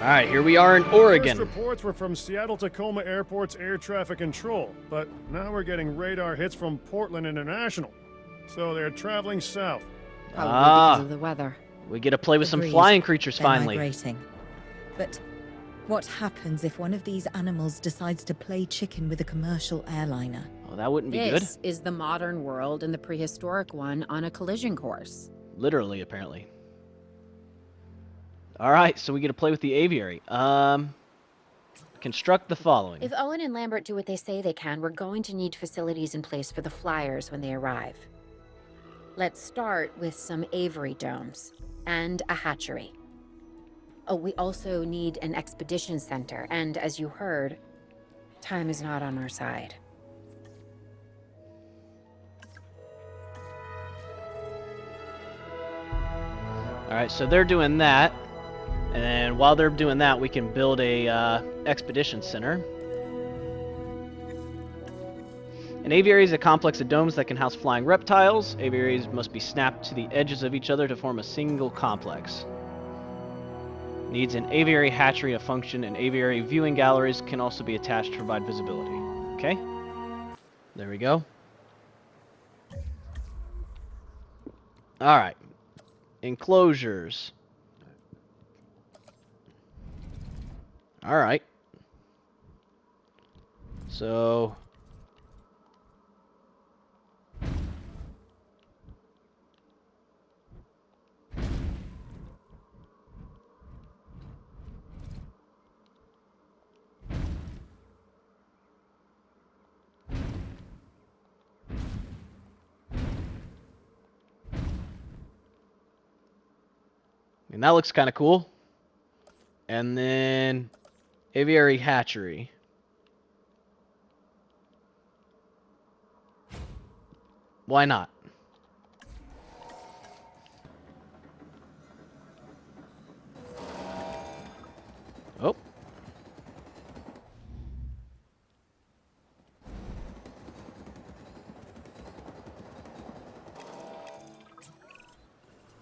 Alright, here we are in First Oregon. reports were from Seattle-Tacoma Airport's air traffic control, but now we're getting radar hits from Portland International. So they're traveling south. Probably because of the weather. We get to play with some Agreed. flying creatures They're finally. migrating. But what happens if one of these animals decides to play chicken with a commercial airliner? Oh, that wouldn't be good. This is the modern world and the prehistoric one on a collision course. Literally, apparently. Alright, so we get to play with the aviary. Construct the following. If Owen and Lambert do what they say they can, we're going to need facilities in place for the flyers when they arrive. Let's start with some aviary domes and a hatchery. Oh, we also need an expedition center, and as you heard, time is not on our side. Alright, so they're doing that. And then while they're doing that, we can build a expedition center. An aviary is a complex of domes that can house flying reptiles. Aviaries must be snapped to the edges of each other to form a single complex. Needs an aviary hatchery to function, and aviary viewing galleries can also be attached to provide visibility. Okay? There we go. Alright. Enclosures. Alright. So... and that looks kind of cool. And then aviary hatchery. Why not? Oh.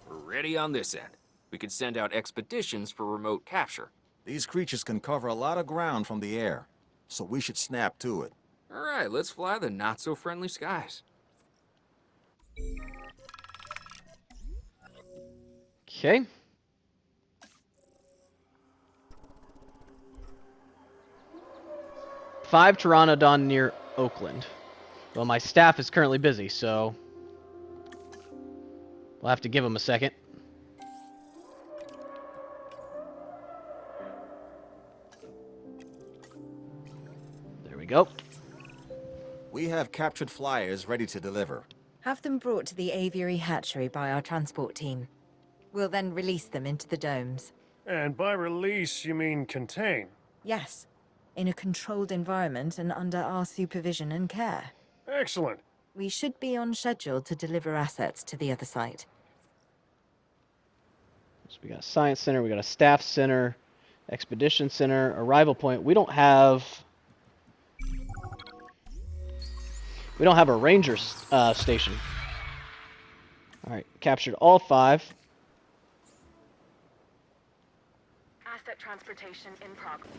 We're ready on this end. We could send out expeditions for remote capture. These creatures can cover a lot of ground from the air, so we should snap to it. All right, let's fly the not-so-friendly skies. Okay. Five Pteranodon near Oakland. Well, my staff is currently busy, so we'll have to give them a second. There we go. We have captured flyers ready to deliver. Have them brought to the aviary hatchery by our transport team. We'll then release them into the domes. And by release, you mean contain? Yes, in a controlled environment and under our supervision and care. Excellent. We should be on schedule to deliver assets to the other site. So we got a science center, we got a staff center, expedition center, arrival point. We don't have a ranger station. All right, captured all 5. Asset transportation in progress.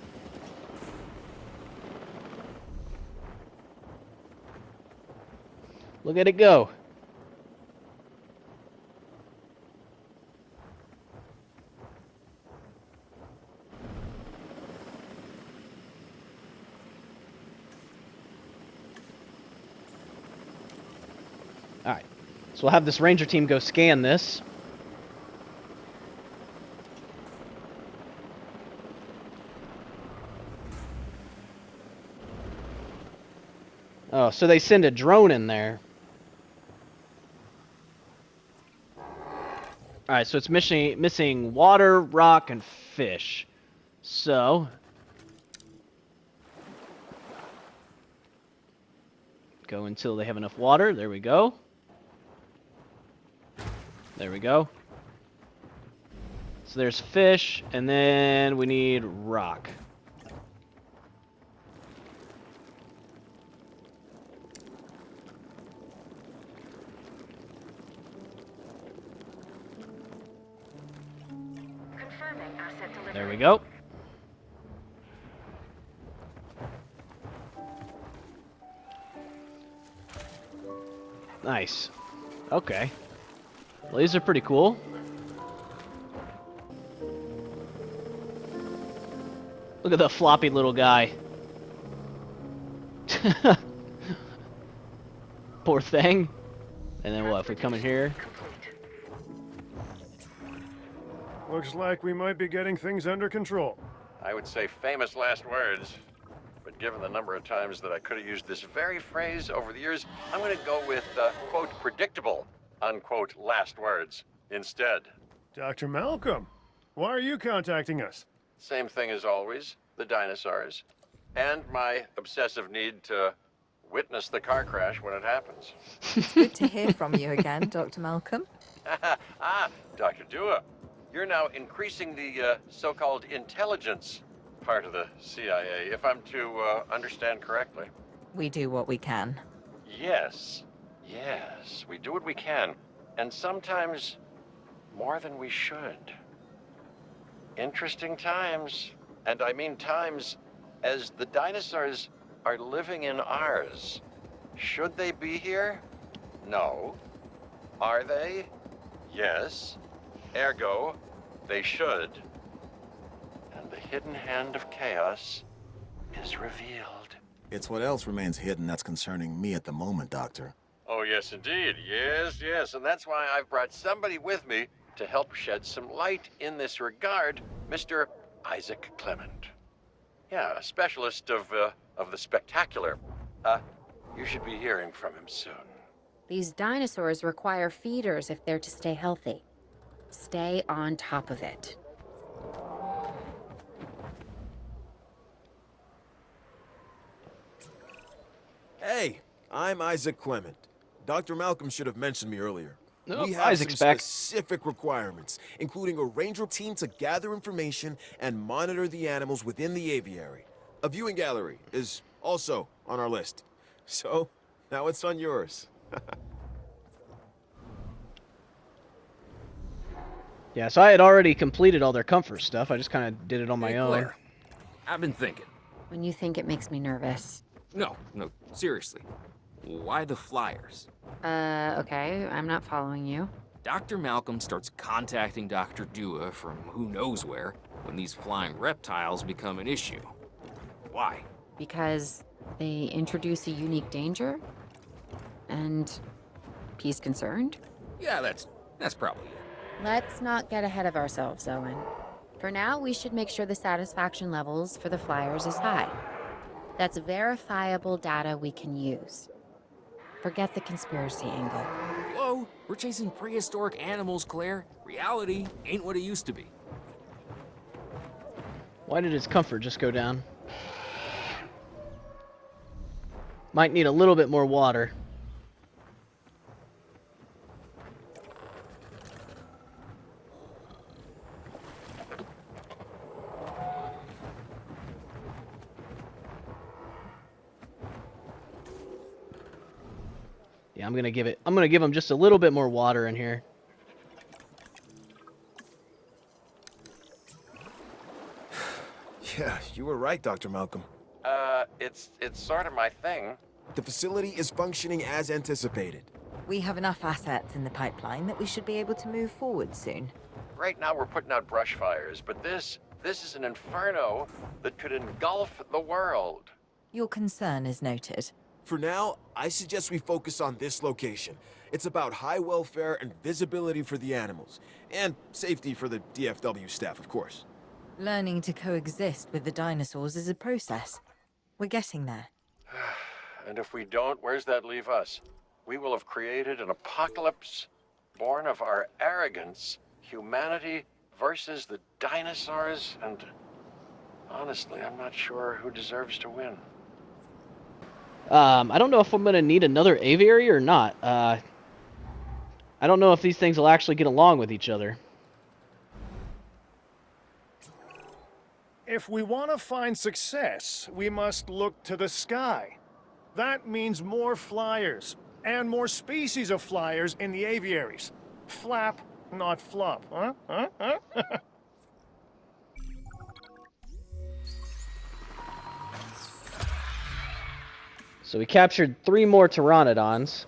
Look at it go. Alright, so we'll have this ranger team go scan this. Oh, so they send a drone in there. Alright, so it's missing water, rock, and fish. So... go until they have enough water. There we go. There we go. So there's fish, and then we need rock. Confirming asset delivery. There we go. Nice. Okay. Well, these are pretty cool. Look at the floppy little guy. Poor thing. And then what, if we come in here? Looks like we might be getting things under control. I would say famous last words, but given the number of times that I could have used this very phrase over the years, I'm going to go with, quote, predictable, unquote, last words instead. Dr. Malcolm, why are you contacting us? Same thing as always, the dinosaurs, and my obsessive need to witness the car crash when it happens. It's good to hear from you again, Dr. Malcolm. Dr. Dua, you're now increasing the so-called intelligence part of the CIA, if I'm to understand correctly. We do what we can. Yes, we do what we can, and sometimes more than we should. Interesting times, and I mean times as the dinosaurs are living in ours. Should they be here? No. Are they? Yes. Ergo, they should. And the hidden hand of chaos is revealed. It's what else remains hidden that's concerning me at the moment, Doctor. Oh, yes, indeed. Yes. And that's why I've brought somebody with me to help shed some light in this regard, Mr. Isaac Clement. Yeah, a specialist of the spectacular. You should be hearing from him soon. These dinosaurs require feeders if they're to stay healthy. Stay on top of it. Hey, I'm Isaac Clement. Dr. Malcolm should have mentioned me earlier. Oh, We have Isaac's some back. specific requirements, including a ranger team to gather information and monitor the animals within the aviary. A viewing gallery is also on our list. So, now it's on yours. Yeah, so I had already completed all their comfort stuff. I just kind of did it on my Hey, own. Claire, I've been thinking. When you think it makes me nervous. No, seriously. Why the flyers? Okay, I'm not following you. Dr. Malcolm starts contacting Dr. Dua from who knows where when these flying reptiles become an issue. Why? Because they introduce a unique danger? And he's concerned? Yeah, that's probably it. Let's not get ahead of ourselves, Owen. For now, we should make sure the satisfaction levels for the flyers is high. That's verifiable data we can use. Forget the conspiracy angle. Whoa, we're chasing prehistoric animals, Claire. Reality ain't what it used to be. Why did his comfort just go down? Might need a little bit more water. Yeah, I'm gonna give him just a little bit more water in here. Yeah, you were right, Dr. Malcolm. It's sort of my thing. The facility is functioning as anticipated. We have enough assets in the pipeline that we should be able to move forward soon. Right now we're putting out brush fires, but this is an inferno that could engulf the world. Your concern is noted. For now, I suggest we focus on this location. It's about high welfare and visibility for the animals, and safety for the DFW staff, of course. Learning to coexist with the dinosaurs is a process. We're getting there. And if we don't, where's that leave us? We will have created an apocalypse born of our arrogance, humanity versus the dinosaurs, and honestly, I'm not sure who deserves to win. I don't know if I'm gonna need another aviary or not. I don't know if these things will actually get along with each other. If we want to find success, we must look to the sky. That means more flyers, and more species of flyers in the aviaries. Flap, not flop, huh? So we captured 3 more pteranodons.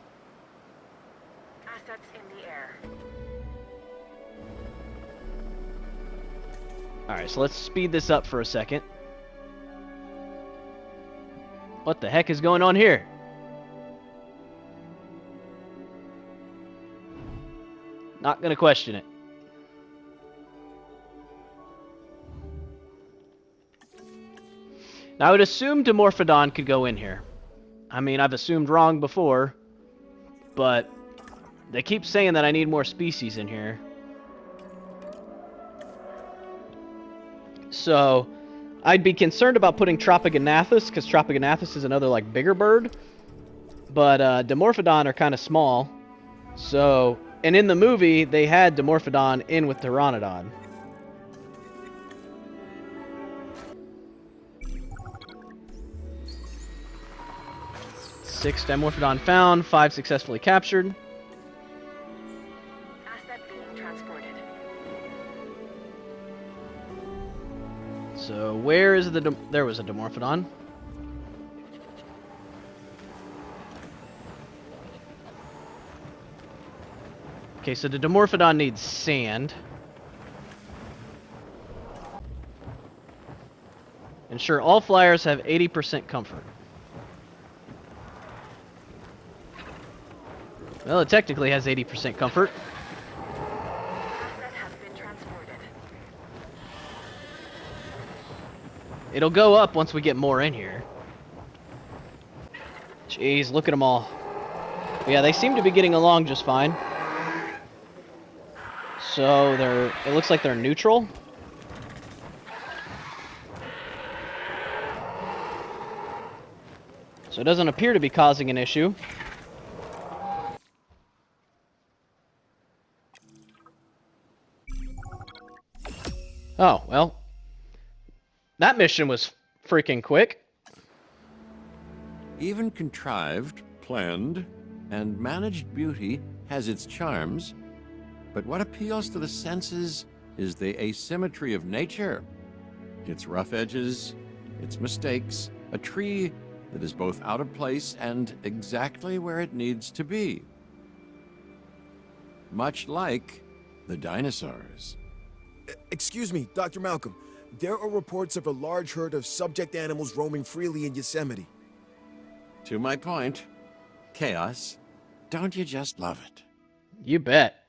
Alright, so let's speed this up for a second. What the heck is going on here? Not gonna question it. Now, I would assume Dimorphodon could go in here. I mean, I've assumed wrong before, but they keep saying that I need more species in here. So, I'd be concerned about putting Tropoganathus, because Tropoganathus is another, like, bigger bird. But Dimorphodon are kind of small. So, and in the movie, they had Dimorphodon in with Pteranodon. Six Dimorphodon found, 5 successfully captured. Asset being transported. So where is the... There was a Dimorphodon. Okay, so the Dimorphodon needs sand. And sure, all flyers have 80% comfort. Well, it technically has 80% comfort. Asset has been transported. It'll go up once we get more in here. Jeez, look at them all. Yeah, they seem to be getting along just fine. So it looks like they're neutral. So it doesn't appear to be causing an issue. Oh, well. That mission was freaking quick. Even contrived, planned, and managed beauty has its charms, but what appeals to the senses is the asymmetry of nature. Its rough edges, its mistakes, a tree that is both out of place and exactly where it needs to be. Much like the dinosaurs. Excuse me, Dr. Malcolm. There are reports of a large herd of subject animals roaming freely in Yosemite. To my point, chaos. Don't you just love it? You bet.